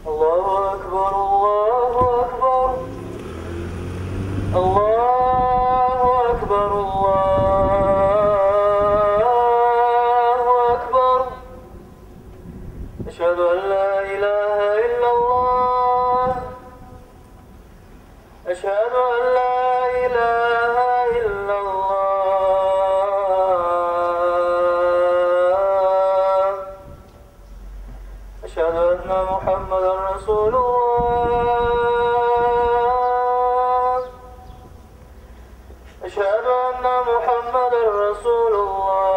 Allahu Ekber, Allahu Ekber. Allahu Ekber, Allahu Ekber. Eşhedü en la ilahe illallah. Eşhedü en la ilahe illallah. Eşhedü enne Muhammeden Resulullah. Eşhedü enne Muhammeden Resulullah.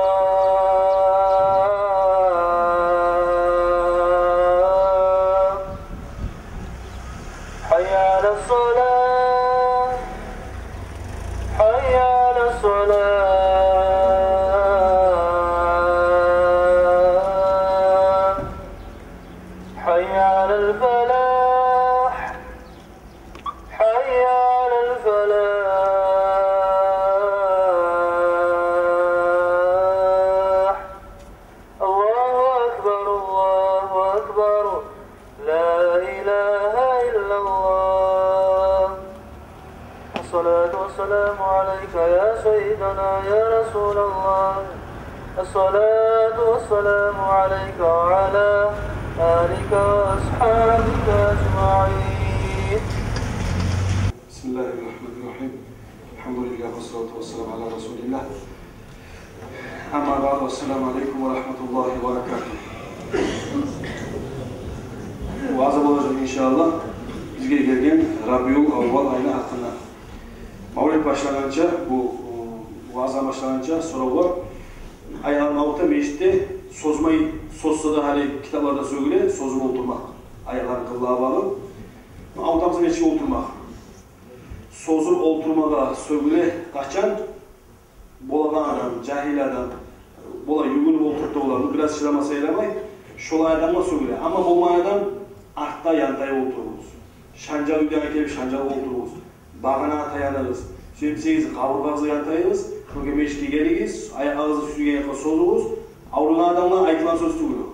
Hayya alas-salah. Hayya alas-salah. Hayya alal-falah. Hayya alal-falah. Allahu Ekber, Allahu Ekber. La ilahe illallah. Esselatu vesselamu aleyke ya seyyidina ya Resulallah. Esselatu vesselamu aleyke ve ala alike ve ashabike ecma'in. Bismillahirrahmanirrahim. Elhamdülillah ve salatu ve selamu ala Resulillah. Amma ba'du, esselamu aleyküm ve rahmetullahi ve berekatuhu. Vaazı olacak inşallah. Bizge gelgen Rabiul Avval ayını hakkında. Mavlid başlanınca, bu vaaza başlanınca soru var. Ayağın avukta meclitte sozmayı, sozsa da hani kitaplarda söyle, sozma oturmak. Ayaklarını kıllığa bağlı. Avutamızın içine oturmak. Sozur oturmağa söyle kaçan, boladan adam, cahil adam, bola yügünüp oturttu olanı biraz şıramasa eylemay, şolay adamla söyle. Ama bolmayan artta yantaya otururuz. Şancalı bir kelip şancalı otururuz. Bağına tayanırız. Sümseyiz, kavrukazı yantayırız. Çünkü meşki geliyiz, ağzı süzüge yakın sozuruz. Avrulan adamla ayıkılan söz tuğuyor.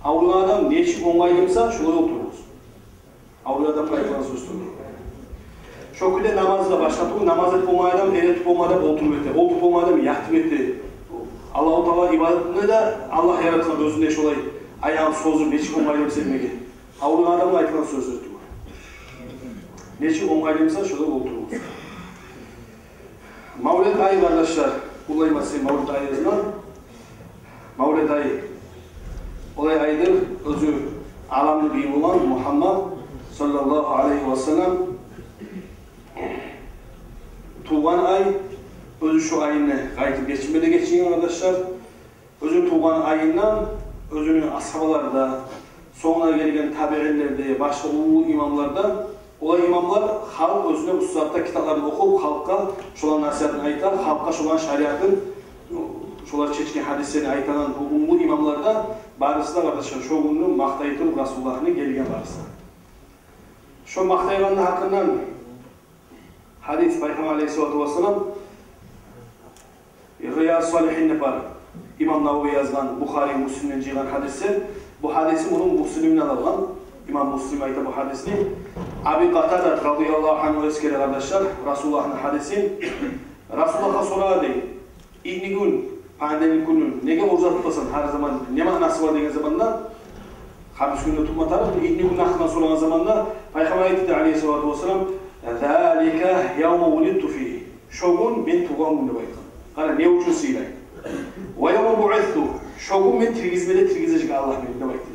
Avrulan adam neçik ongaylıysa şolay otururuz. Avrulan adamla ayıkılan söz tuğuyor. Şoküde namazla başlatıp, namaz etip olmayan adam, el etip olmayan adam oturup etti. Oturup olmayan adam yaktım etti. Allah-u Teala ibadetini de Allah yaratkan özünde şolay ayağım sozur, neçik ongaylıyım sevmeki. Avrulan adamla ayıkılan söz tuğuyor. Neçik ongaylıyımsa şolay otururuz. Mavlid ayı kardeşler, kullayması Mavlid ayımızdan. Mavlid ayı, olay ayıdır, özü alamlı bir olan Muhammed sallallahu aleyhi ve sellem tuğan ay, özü şu ayını kayıtıp geçmede geçiyor arkadaşlar. Özü tuğan ayından, özünün ashabalarda, sonra gelen tabi'inlerde, başka ulu imamlarda, olay imamlar halk özüne bu saatte kitaplarını okup halka şolan nasihatini aytar, halka şolan şariatın, şolar çeçken hadislerini aytanan bu ulu imamlarda barısı da kardeşler, şoğunlu maktaytır Resulullah'ını gelgen barısı. Şu maktayganın hakkından hadis Peygamber Aleyhisselatü Vesselam Riyaz Salihin var. İmam Nawawi yazgan, Bukhari, Müslim'den çıkan hadisi. Bu hadisi bunun Müslim'den alınan. İmam Müslim ayta bu hadisini. Abi Qatada radıyallahu anh eskeri kardeşler, Resulullah'ın hadisi. Resulullah'a sorar deyin. İlni gün, pandemi günü, nege oruç tutmasın her zaman, ne manası var degen zamanda? Hadis günü tutmatarız. İlni gün hakkında soran zamanda Peygamber ayeti Aleyhisselatü Vesselam ذَٰلِكَ يَوْمَ وُلِدْتُ ف۪يهِ Şogun ben tuğan günü baykan. Hala ne uçun siylay. وَيَوْمَ بُعِثْتُ Şogun ben tirgizmede tirgizecek Allah benimle baktı.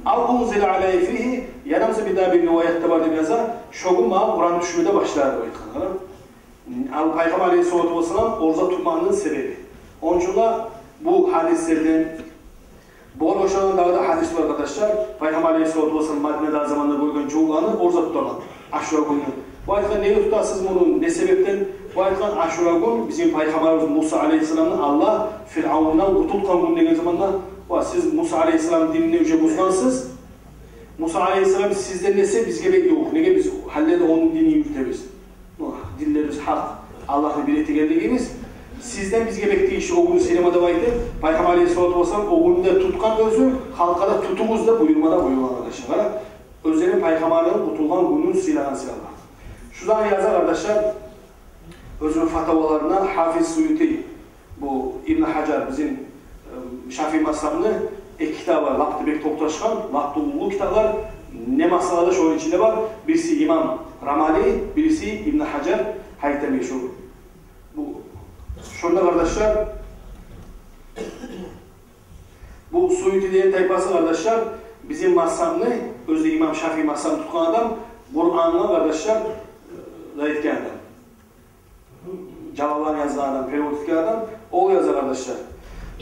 اَوْهُنْزِلَ عَلَيْهِ ف۪يهِ Yanımsa bir daha bir rivayette var demeyasa Şogun bana Kur'an düşmede başlardı baykan. Peygamber Aleyhisselatü Vesselam orza tutmanın sebebi. Onun için bu hadislerden bol hoşlanan dağda hadis var arkadaşlar. Peygamber Aleyhisselatü Vesselam Medine'de zamanında bölgen çoğulanı orza tutarlar. Aşura günü. Bu ayetken neyi tutasınız bunun? Ne sebepten? Bu ayetken Aşura günü bizim Peygamberimiz Musa Aleyhisselam'ın Allah Firavun'dan kurtulkan günü degen zamanda siz Musa Aleyhisselam dinine üce buzlansız. Musa Aleyhisselam sizden nese biz gerek yok. Nege biz hallede onun dinini yürütemiz. Dillerimiz hak. Allah'ın bir etigelliğimiz. Sizden biz gerek değil. O günü sinemada baydı. Peygamber Aleyhisselatü Vesselam o günde tutkan özü halkada tutumuzda buyurmada buyurma arkadaşlar. özlerinin paygamarının kutulgan günün sıylagan silahlar. Şuradan yazar arkadaşlar, özünün fatavalarından Hafiz Suyuti, bu İbn Hajar bizim Şafii mazhabını iki kitabı var. Laptı bek toptaşkan, laptı ulu kitaplar. Ne masalada şu içinde var? Birisi İmam Ramali, birisi İbn Hajar Haytami şu. Bu şurada arkadaşlar, bu Suyuti diye tayfası arkadaşlar, bizim mazhabını, özde İmam Şafii mazhabını tutkan adam, Kur'an'la arkadaşlar zayıfken adam. Cevaplar yazan adam, periodik adam, o yazar arkadaşlar.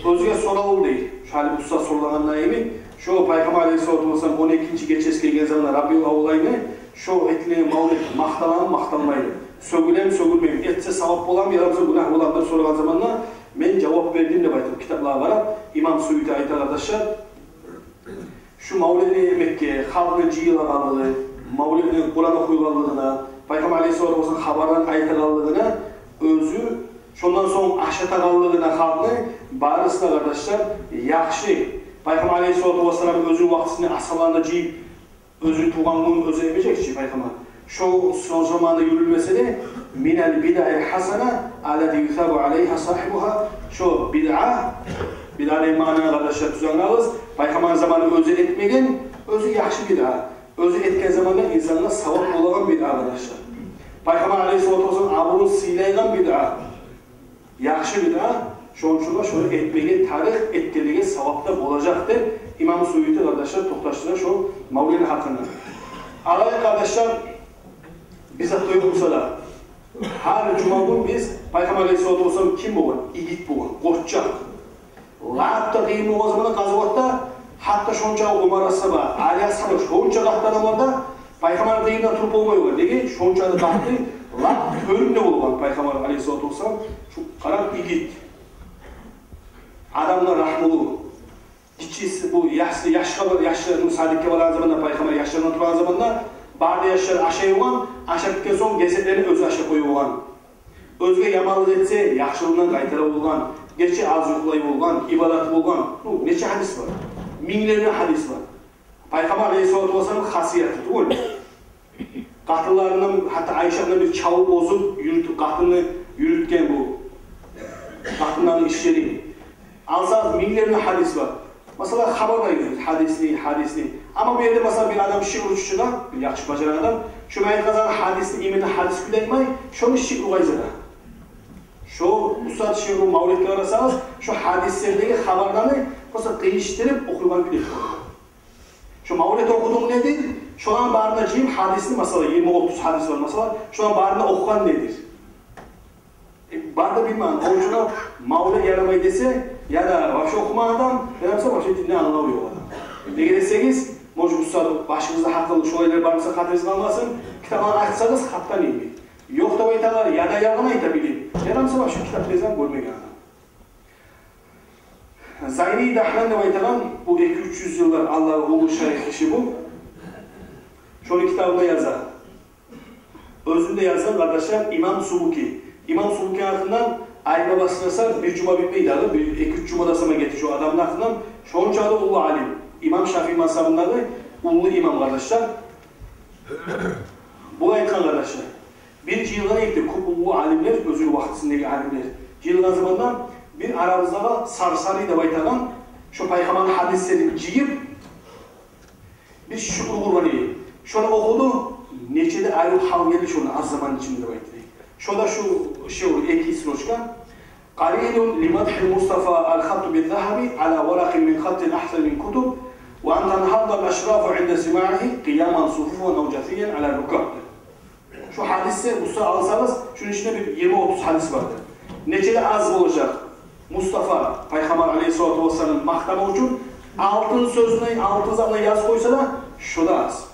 Özüge soralı değil. Şu hali usta sorulan naimi, şu Peygamber Aleyhisselatü Vesselam 12. geçesi gelgen zamanlar Rabiul Avlayını, şu etliğini mağlup, maqtalanıp maqtalmaydı. Sögülem, sögülmeyim. Etse savap olan, yaramıza günah olanlar sorulan zamanlar, ben cevap verdiğimde baytım. Kitaplar var. İmam Suyuti ayet arkadaşlar. Şu Mavlid'in Mekke, halkı cihilalalığı, Mavlid'in Kur'an okuyulalığına, Peygamber Aleyhisselatü Vesselam haberden ayetalalığına, özü, şundan sonra aşatalığına halkı, barısına arkadaşlar, yaxşı. Peygamber Aleyhisselatü Vesselam özü vaxtini asalarında cihip, özü tuğanlığın özü emecek ki Peygamber. Şu son zamanda yürülmesi de, minel bid'a'il hasana, alati yuthabu aleyha sahibuha, şu bid'a'nın manaya arkadaşlar tuzanlarız. Peygamber zamanı özü etmegen, özü yaxşı bid'a. Özü etken zamanında insanlar savap olan bid'a arkadaşlar. Peygamber Aleyhisselatü Vesselam aburun siylaygan bid'a. Yaxşı bid'a, şonçular şöyle etmegen tarih etkenliğe savapta olacaktır. İmam Suyuti arkadaşlar toktaştıran şu Mavlid'in hakkında. Araya kardeşler, bizzat duyduğumuzda da her cuma gün biz Peygamber Aleyhisselatü Vesselam kim boğun? İgit boğun, koççak. Lağıpta kıyım o zamanı Gazavatta hatta şonça Umar Asaba, Ali Asaba şonça qahtı adamlarda Peygamber kıyımdan turup olmuyor. Degi şonça da qahtı lağıp önünde olan Peygamber Aleyhisselatü Vesselam şu karak İgit. Adamlar rahmulu. Kiçisi bu yaşlarının sadikke olan zamanında Peygamber yaşlarından turan zamanında barda yaşlar aşağı olan, aşağı bitken son gezetlerini özü aşağı koyu olan. Özge yamanlık etse yaxşılığından kaytara olan, gerçi az yuqlayı olan, ibadatı olan, neçe hadis var? Minlerine hadis var. Peygamber Aleyhisselatü Vesselam'ın hasiyeti değil mi? Qatıllarından, hatta Ayşe'nin bir çağı bozup, qatını yürütken bu qatınların işleri. Alsanız minlerine hadis var. Mesela haber veriyoruz, hadisli. Ama bir yerde mesela bir adam şiir uçuşuna, bir yaxşı bacaran adam, şu məyət qazanın hadisli, imeni hadis güdəyməy, şunu şiir uğayzıda. Şu ustad şiir mavlidki arasanız, şu hadislerdeki haberlerini mesela kıyıştırıp okuyulan güdəyip koyuyor. Şu mavlid okuduğum nedir? Şu an barına cihim hadisli mesela 20-30 hadis var mesela, şu an barına okuyan nedir? Barda bilmem, orucuna mavlid yaramay dese, ya da başka okuma adam, yaramsa başka dinle anlamıyor adam. Ne deseniz, Mocu Ustad başınızda hakkında şu olaylar varsa katınız kalmasın, kitabını açsanız kattan inmeyin. Yok da o italar ya da yalan aytabilin. Yaramsa başka kitap bezden görmeyin adam. Zayni Dahlan da aytalan bu 200-300 yıllar Allah'ın ulu şerif işi bu. Şunu kitabında yazar. Özünde yazan kardeşler İmam Subuki. İmam Subuki hakkından ay babasına sar bir cuma bitmeydi adı. 2-3 cumada sana getir şu adamın hakkından. Şunun çağı ulu alim. İmam Şafii mazhabında da ulu imam kardeşler. Bu aytkan kardeşler. Bir cihilgana ekti ulu alimler, özür vaktisindeki alimler. Cihilgan zamandan bir aramızda sarsarı da baytalan şu Peygamber'in hadislerini ciyip bir şükür kurbanı yiyip. Şunu okudu, neçede ayrı hal geldi şunu az zaman içinde baytı. Şurada şu şey iki sroçka. Qalilun li madhi Mustafa al-khattu bil-zahabi ala waraqin min khattin ahsan min kutub ve an tanhadda al-ashraf 'inda sima'ihi qiyaman sufufan aw jathiyan ala rukab. Şu hadisi usta alsanız şunun içinde bir 20-30 hadis vardır. Neçede az olacak? Mustafa Peygamber Aleyhisselatü Vesselam'ın maktama için altın sözüne, altın zamına yaz koysa da şurada az.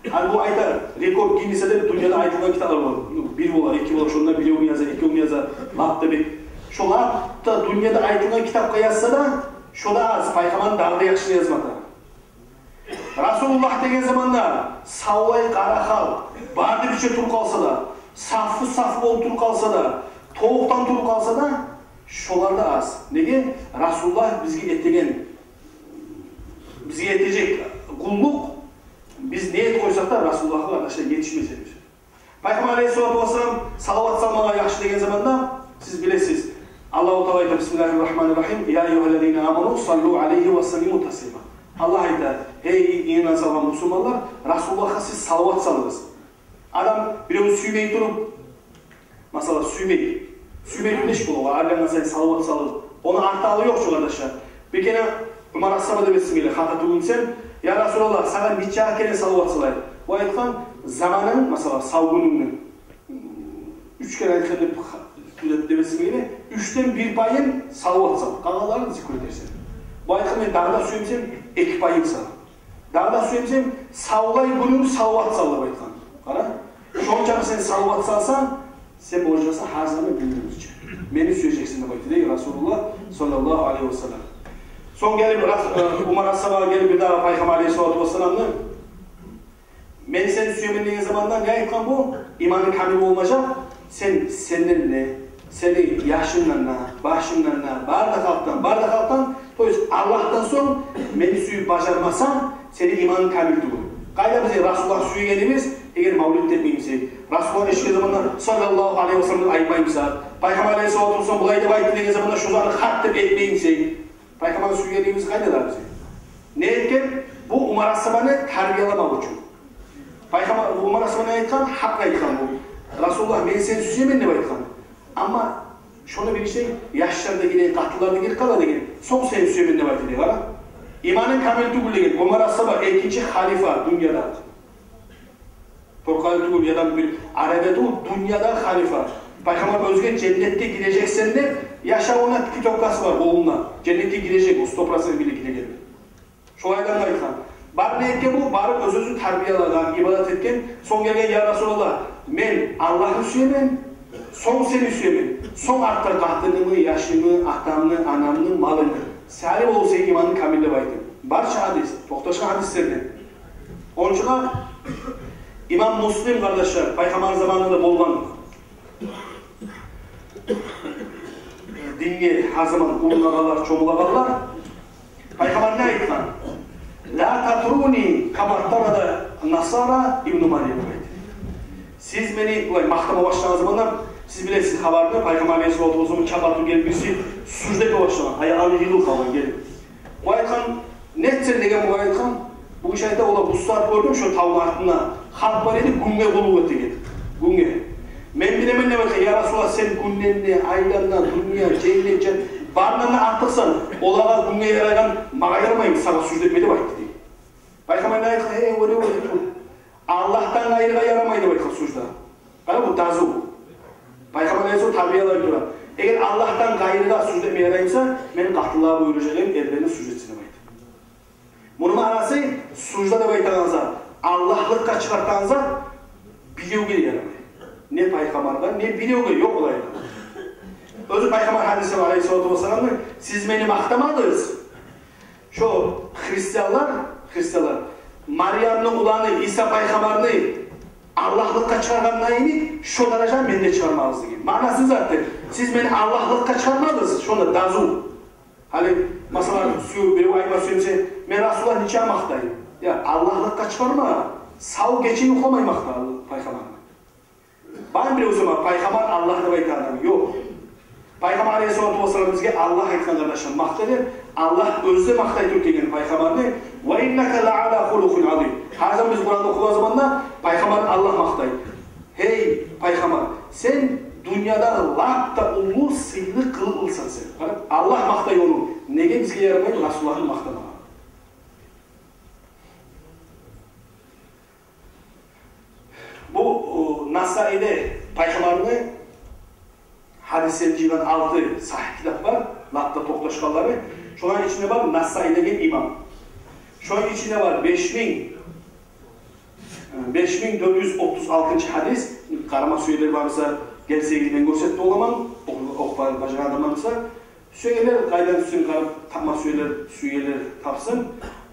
Yani bu ayetler rekor Guinness'e de dünyada ayetilen kitaplar var. Bir olar, iki olar, şundan bir yazar, iki yazar. Latta bir. Şolar da dünyada ayetilen kitapka yazsa da şurada az. Peygamber'in dağda yakışını yazmadı. Resulullah degen zamanda savvay qarahal, barda bir şey turup kalsa da, safı olup turup kalsa da, toğuktan turup kalsa da şolarda az. Nege? Resulullah bizge etecek kulluk niyet koysak da Resulullah'a kardeşler yetişmeyeceğimiz. Peygamber Aleyhisselatü Vesselam salavat salmaya yaxşı degen zamanda siz bilesiz. Allah-u Teala ayta Bismillahirrahmanirrahim. Ya eyyuhellezine amanu sallu aleyhi ve sellimu taslima. Allah ayta, ey iman salgan Müslümanlar, Resulullah'a siz salavat salınız. Adam birini süymey durup, mesela süymey güneş buluyor, Allah'ına sen salavat salın. Onun artağı yok şu kardeşler. Bir kere Umar As-Saba demesiyle hata tuğunsam, ya Resulallah sana niçe kere salavat salayım. Bu ayetkan zamanın, mesela savgununun 3 kere ayetkenip demesiyle 3'ten 1 payın salavat salın. Kanallarını zikr edersin. Bu ayetkan ben dağda süymesem 2 payın salın. Dağda süymesem savlay günün salavat salın bu ayetkan. Kara? Şonca sen salavat salsan, sen borcasa her zaman bildiğimiz için. Beni söyleyeceksin de baytı değil Resulullah sallallahu aleyhi ve sellem. Son gelip Umar As-Sabah'a gelip bir daha Peygamber Aleyhisselatü Vesselam'ın ben seni süyemen degen zamandan ne aytkan bu? İmanın kamil olmayacak. Senden ne? Seni yaşından ne? Başından ne? Barda kalktan Allah'tan son beni suyup başarmasan seni imanın kamil değil. Kayda bize Resulullah suyu gelimiz eğer mavlid etmeyimsek, Resulullah eşke zamanlar sallallahu aleyhi ve sellem'den ayıpmayımsak, Peygamber Aleyhisselatü Vesselam bulay da baytı degen zamanlar şu zanı hak dep etmeyimsek, Peygamber suyu gelimiz kaydalar bize. Ne etken? Bu Umar As-Sabah'ını tarbiyalamak için. Peygamber Umar As-Sabah'ını aytkan, hak aytkan bu. Resulullah ben seni süyemen ne aytkan. Ama şunu bir şey, yaşlarda giden, katlılarda giden, kalada giden, son seni süyemen ne aytkan diye. İmanın kamil tugul degen, Umar As-Sabah ikinci halifa dünyada. Torqalı tugul ya da bir Arabiyada dünyada halifa. Peygamber özge cennette gideceksen de yaşa ona kitapkası var oğluna. Cennette gidecek, o stoprasını bile gidecek. Şolaydan aytkan. Bar ne etken bu? Barıp öz-özün tarbiyalagan, ibadat etken, son gelgen ya Resulallah, men Allah'ı süyemen, son seni süyemen, son arttar qahtınımı, yaşımı, atamını, anamını, malını. Salim olsa imanın kamille baytın. Barça hadis, toxtaşan hadislerden. Onçuğa İmam Müslim kardeşler, Peygamber zamanında bolgan dinge her zaman ulunagalar, çomulagalar. Peygamber ne aytkan? La tatruni kamartarada Nasara İbn-i Meryem aytı. Siz beni, mahtama başlayan zamanlar, siz bilesiniz haberinde Peygamber Aleyhisselatü Vesselam'ın çabatı gelip birisi sucdete başlayan, ayağını yılı kalan gelip. Bu ayetkan, nettir degen bu ayetkan, bu iş ayette ola bu saat gördüm şu tavla altına, halk var edi, günge bulu öte gelip. Günge. Men bilemen ne bakın, ya Resulallah sen günnenle, aylanla, dünya, cennet, barınanla artıksan, olağa günge yaraygan, mağa yarmayın, sana sucdetmedi baytı diye. Peygamber ne ayetkan, öyle Allah'tan ayrıga yaramaydı baytı sucda. Bana bu tazu. Peygamber Aleyhisselatü tarbiyalar diyorlar. Eğer Allah'tan gayrıda sucdetmeye yarayımsa, benim qahtılığa buyuracağım, ellerine sucdetsine baytı. Bunun manası, sucda da baytağınıza, Allah'lıkka çıkartağınıza, biliyoga yaramaydı. Ne Peygamber'den, ne biliyoga yok olaydı. Özü Peygamber hadisi var Aleyhisselatü Vesselam'ın, siz beni mahtamadınız. Şu Hristiyanlar, Maryam'ın ulanı, İsa Peygamber'ni Allah'lıkka çıkarganlayını şu derece bende çıkarmalısın. Manası zaten, siz beni Allah'lıkka çıkarmadınız, şunda dazu. Hani mesela bir ayma söylemse, ben Resulullah niçe maktayım? Ya Allah'lıkka çıkarma, sağ geçin yoklamayı makta Peygamber'ni. Ben bile o zaman Peygamber Allah'ını baytı adamı yok. Peygamber Aleyhisselatü Vesselam bizge Allah aytkan kardeşim maktadır. Allah özde maktayı Türkiye'nin Peygamber'ni ve inneke la'ala hulukun azim. Her zaman biz Kur'an'da okuduğu zamanda Peygamber Allah maktayı. Hey Peygamber, sen dünyada lafta ulu sıylı kılılsan sen. Allah maktayı onu. Nege bizge yaramayı Resulullah'ın maktama. Bu Nasai'de Peygamber'ni hadisleri civan 6 sahih kitap var. Latta toxtaşqanları. Şunun içinde var Nasai'deki imam. Şunun içinde var 5436 hadis. Qarama söyler varsa gelseydi ben görsetdi olaman. Oqbar başqa adamlarsa söyler qaydan üstün qarab tapma söyler tapsın.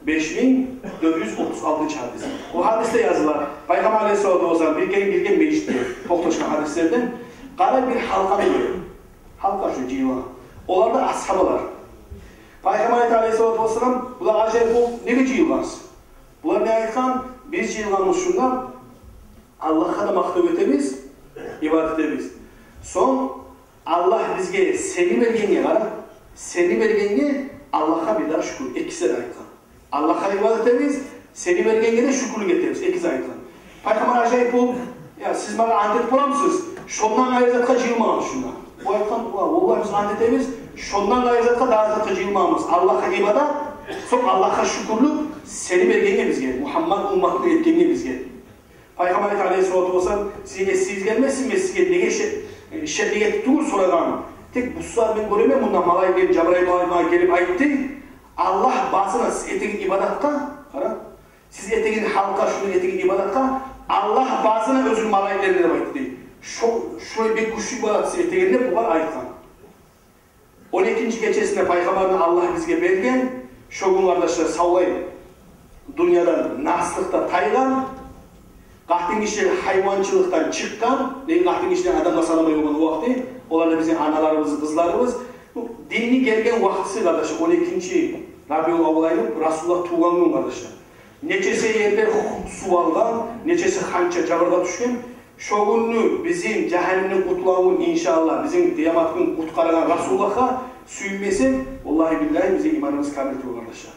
5436 hadis. O hadiste yazılar. Peygamber Aleyhisselatü Vesselam bilgen meclisde toxtaşqan hadislerden qara bir halka oluyor. Halka şu civan. Onlar da ashabalar. Peygamber Aleyhisselatü Vesselam bunlar acayip bu ne ciyilmez. Bunlar ne aytkan? Biz jıyılganymyz şundan Allah'a da maktub etemiz, ibadet etemiz. Son Allah bizge seni bergenge kara, seni bergenge Allah'a bir daha şükür. İkisi de aytkan. Allah'a ibadet etemiz, seni bergenge de şükürlük etemiz. İkisi aytkan. Peygamber acayip bol, ya siz bana andet bulamsınız. Şondan ayırzatka jıyılmamız şundan. Bu aytkan, vallahi biz andet etemiz, şondan ayırzatka da ayırzatka jıyılmamız. Allah'a ibadet, son Allah'a şükürlük, seni bergenge bizge, Muhammed ummatını etkenge bizge. Peygamber Aleyhisselatü Vesselam siz gelmezsin ve sizge nege şerriyet tuğur soragan. Tek bu saat ben göremem bundan malay gelip Cebrail malay gelip ayıttı. Allah basına siz etegin ibadatta, siz etegin halka şunu etegin ibadatta, Allah basına özün malaylarına ayıttı. Şöyle bir kuşu ibadat siz eteginle bu var ayıtkan. 12. gecesinde Peygamber'in Allah bizge bergen, şogun kardeşler savlayın. Dünyadan naslıkta taygan, Qahtın kişiler hayvançılıktan çıkkan, qahtın kişiler adamla salamay olan o vakti, onlar da bizim analarımız, kızlarımız, dini gelgen vaktisi kardeşler, 12. Rabiul Avval ayının Rasulullah tuğan gün kardeşler. Neçesi yerler su algan, neçesi hança jabırga düşken, şo günü bizim cehennemden kutulağın inşallah, bizim kıyamat gün kutkaragan Rasulullah'a süyünmesin, vallahi billahi bize imanımız kamil tuğu kardeşler.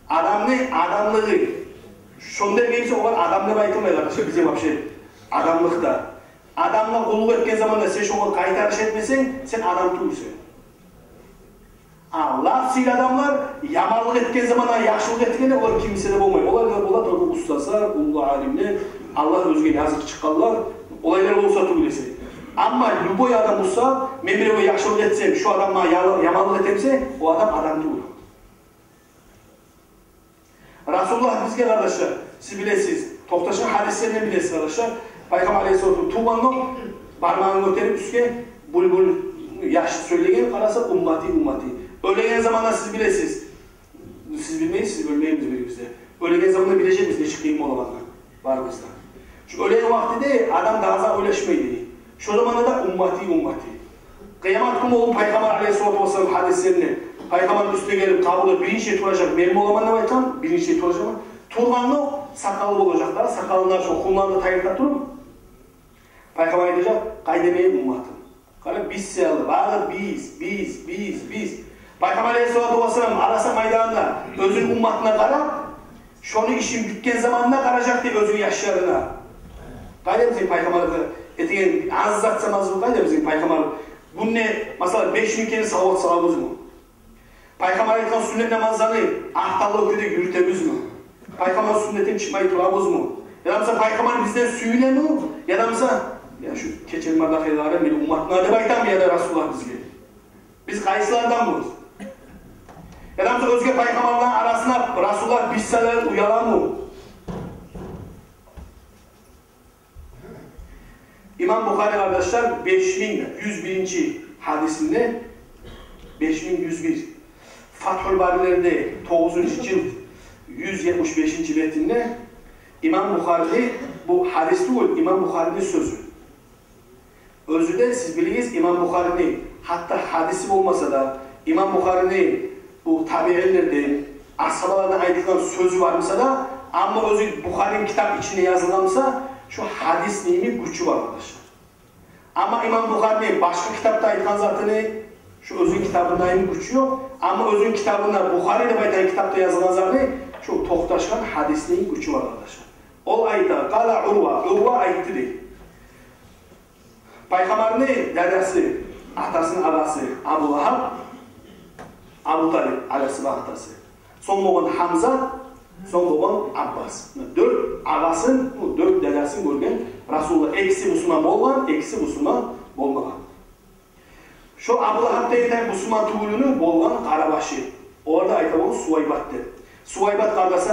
Adamlığı, şonda neyse o var adamlığı aytılmay kardeşler bizim apşe adamlıkta. Adamla kulluk etken zamanda sen şoğa kaytarış etmesen sen adam tuğusun. Lafsil adamlar yamanlık etken zamanda yaxşılık etkende onlar kimse de olmay. Onlar topu ustasa, ullu alimler, Allah özgün yazık çıkanlar olaylar olsa tuğulese. Ama lüboy adam olsa, men bir yaxşılık etsem, şu adamla yamanlık etemse o adam tuğulur. Rasulullah bizge kardeşler, siz bilesiz, Toktaş'ın hadislerinden bilesiz kardeşler. Peygamber Aleyhisselatü tuğmanlık, parmağını götürüp üstüne bulbul yaşlı söylegen karasa ummati. Ölegen zamanlar siz bilesiz. Siz bilmeyiz, siz ölmeyiniz birimizde. Ölegen zamanlar bileceğimiz ne çıkayım olanlar varımızda. Şu ölegen vakti de adam daha az oylaşmaydı. Şu zamanda da ummati. Kıyamet günü olup Peygamber Aleyhisselatü Vesselam hadislerini Peygamber üstüne gelip kabulda birinci turacak, benim olaman ne baytan? Birinci turacak mı? Turganlı sakalı olacaklar, sakalından şu kullandığı tayırda durup Peygamber edecek, kaydemeyin ummatım. Kale biz seyaldı, bağır biz. Peygamber Aleyhisselatü Vesselam arasa meydanında özün ummatına karab, şunu işin bitken zamanına karacak diye özün yaşlarına. Kayda bizim Peygamber'de etigen az zatsamaz bu kayda bizim Peygamber. Bu ne? Mesela 5000 kere salavat salabız mı? Peygamber aytkan sünnet namazlarını ahtallı öküde yürütemiz mi? Peygamber sünnetin çıkmayı turabız mı? Ya da mesela Peygamber bizden süyle mi? Ya da mesela ya şu keçen mardakayları benim ummatına da baytan bir ya da Resulullah bizge. Biz kayısılardan mıyız? Ya da mesela özge Peygamberlerin arasına Resulullah bizseler uyalan mı? İmam Bukhari kardeşler 5101. hadisinde 5101 Fathül Bariler'de 9. cilt 175. metinde İmam Bukhari bu hadis değil, İmam Bukhari'nin sözü. Özü de siz biliniz İmam Bukhari'nin hatta hadisi olmasa da İmam Bukhari'nin bu tabi'inlerden ashabalardan aytılan sözü varmasa da ama özü Bukhari'nin kitap içinde yazılmışsa şu hadis neyimi gücü var arkadaşlar. Ama İmam Bukhari'nin başka kitapta aytılan zatını şu özün kitabında neyimi gücü yok. Ama özün kitabında Bukhari'de baytan kitapta yazılan zatını şu Toktaşkan hadis neyimi gücü var arkadaşlar. Ol ayta, kala Urva ayıttı değil. Peygamber'in dedesi, atasının ağası Abu Lahab, Abu Talib aleyhisselam atası. Son boğan Hamza, son boğan Abbas. 4 ağasın, 4 dedesini görgen Resulullah eksi Müslüman olgan, eksi Müslüman olmagan. Şu Abu Lahab deyten Müslüman tuğulunu bolgan Karabaşı. Orada aytabolu Suvaybat'tı. Suvaybat kardeşi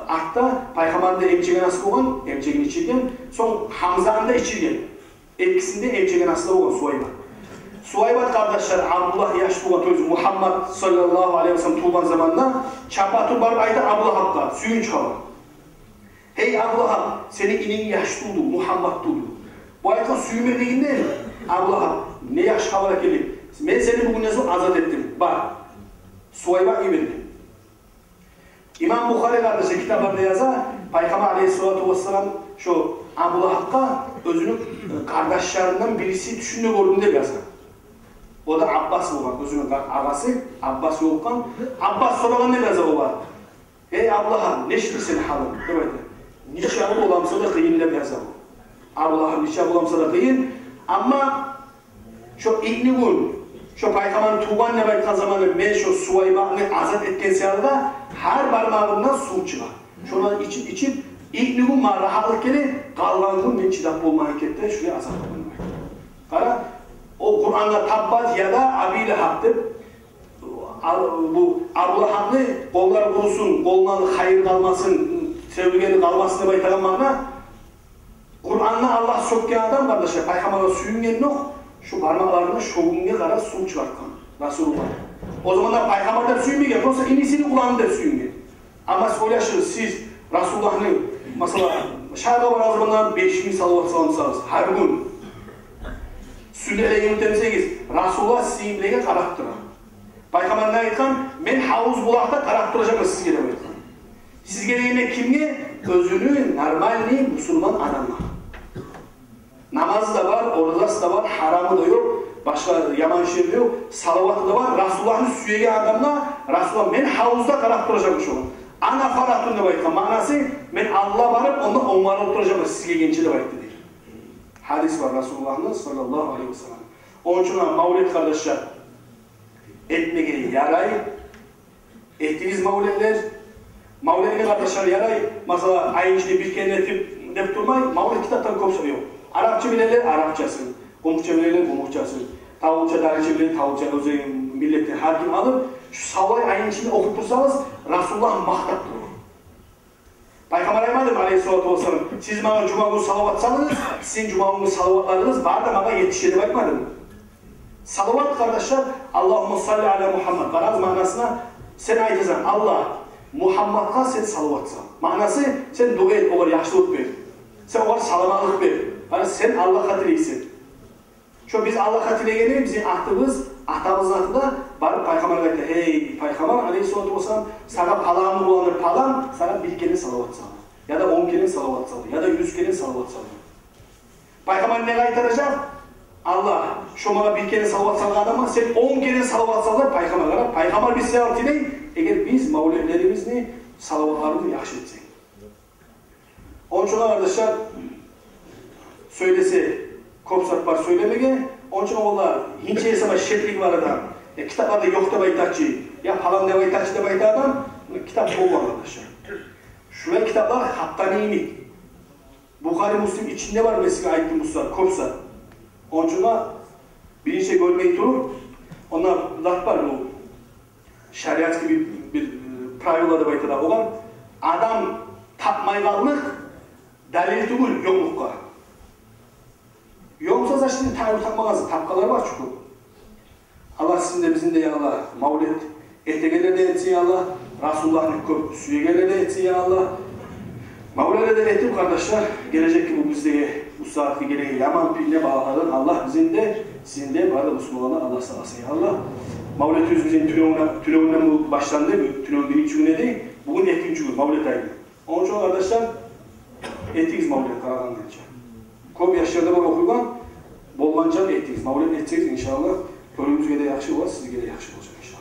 atta Peygamber'de emçegen asıl olgan, emçegen içirgen, son Hamza'nın da içirgen. Etkisinde emçegen asıl olgan Suvaybat. Suvaybat kardeşler Abdullah yaşlı olan tözü Muhammed sallallahu aleyhi ve sellem tuğulan zamanında çapatı barıp ayda Abu Lahab'la suyun çıkalım. Hey Abu Lahab, senin inin yaşlı oldu, Muhammed oldu. Bu ayetken suyun verdiğinde Abu Lahab, ne yaş havarak gelip, ben seni bugün ne zaman azat ettim, bak, Suvaybat iyi verdim. İmam Bukhari kardeşi kitaplarda yazar, Peygamber Aleyhisselatü Vesselam şu Abu Lahhab'a özünün kardeşlerinden birisi düşündüğü gördüm diye yazar. O da Abbas olan, özünün ağası Abbas yolkan. Abbas soralan ne yazar o var? Ey Abu Lahhab, neştir senin halın? Evet. Nişabı olamsa da kıyın diye yazar o. Abu Lahhab nişabı olamsa da kıyın. Ama şu ilni gün, şu Peygamber'in tuğan ne baykan zamanı men şu Suvayba'nı azat etken siyarda her parmağından su çıkar. Şuna içip ilni gün ma rahatlık gelir, kalgan gün men çidap olmayan kette şuraya azat olmayan. Kara, o Kur'an'da tabbat ya da Abi Lahhab'dır. Bu Abu Lahhab'ı kolları kurusun, kolundan hayır kalmasın, sevgili kalmasın diye baykan mağına Kur'an'da Allah sökken adam kardeşler, Peygamber'e suyungen yok. Şu parmaklarını şovunga kadar su çıkartkan Resulullah. O zamanlar Peygamber'de suyunmuyor, yoksa inisini kulağında suyunmuyor. Ama söyleşiriz siz Resulullah'ın mesela şarkı var o zamanlar 5000 salavat salamsanız her gün sünnete yöntemseniz Resulullah sizimlege qarab turar. Peygamber ne aytkan? Men havuz bulaqda qarab turacağım sizge deb aytkan. Sizge degende kimge? Özünü normalni musulmon adamga. Namazı da var, oruçası da var, haramı da yok, başka yaman şey yok, salavatı da var. Resulullah'ın süyege adamla Resulullah men havuzda qarab turacağım şu. Ana faratun deb aytkan. Manası men Allah barıp onda omarıp turacağım sizge gençi deb aytdı deyir. Hadis var Resulullah'ın sallallahu aleyhi ve sellem. Onun için mavlid kardeşler etmege yaray, ettiğiniz mavlidler, mavlidine kardeşler yaray, mesela ayın içinde bir kere etip dep durmay, mavlid kitaptan kopsa yok. Arapça bilenler Arapçasın, Komukça bilenler Komukçasın, Tavukça, Darıcı bilen Tavukça, özü milletin her kim alıp, şu savay ayın içinde okup dursanız, Resulullah mahtap durur. Peygamber aymadım Aleyhisselatü Vesselam, siz bana Cuma günü salavat salınız, sizin Cuma günü salavatlarınız var da bana yetişedi bakmadım. Salavat kardeşler, Allahümme salli ala Muhammed, garaz manasına sen aytırsan, Allah, Muhammed'a sen salavat sal. Manası sen dua et, olar yaxşılık ver. Sen olar salamalık ver. Yani sen Allah hatırlayısın. Şu biz Allah hatırlayana bizim ahtımız, atamızın adı da barıp Peygamber'e aytdı. Hey Peygamber Aleyhisselatü Vesselam sana palanı bulanır palan, sana bir kere salavat sal. Ya da 10 kere salavat sal. Ya da 100 kere salavat sal. Peygamber ne aytıracak? Allah şu bana bir kere salavat salgan adama sen 10 kere salavat sallar Peygamber'e. Peygamber biz size hatırlayın. Eğer biz mevlidlerimizni salavatlarını yaxşı etsek. Onun için arkadaşlar söylese kopsak var söylemege. Onun için onlar hinçe hesaba şeklik var adam. Kitaplarda yok da baytaçı. Ya falan ne baytaçı da bayta adam. Kitap bol var arkadaşlar. Şuraya kitaplar Hattanimi. Bukhari Müslim içinde var mesela ayet-i muslar, kopsa. Onun için birinci görmeyi durur. Onlar zat var bu. Şeriat gibi bir pravila da baytada olan. Adam tapmayganlık dalil değil yoklukka. Yoksa zaten tayyip takmağızı, tapkalar var çünkü. Allah sizin de bizim de ya Allah, mavlid ehtegeler de etsin ya Allah, Resulullah'ın köp süyegeler de etsin ya Allah. Mavlid'e de ettim kardeşler, gelecek ki bu bizdeki bu saati gereği yaman piline bağladın. Allah bizim de, sizin de, bu arada Müslümanlar Allah sağ olsun ya Allah. Mavlid yüzümüzün tünevünden başlandı, tünevün birinci günü değil, bugün ettiğinci gün, Mavlid ayı. Onun için kardeşler, ettiğiniz Mavlid karadan gelecek. Köp yaşlarda var okuyulan, bollanca ettiğiniz, Mavlid edeceğiz inşallah. Önümüzde de yaxşı var, sizge de yaxşı olacak inşallah.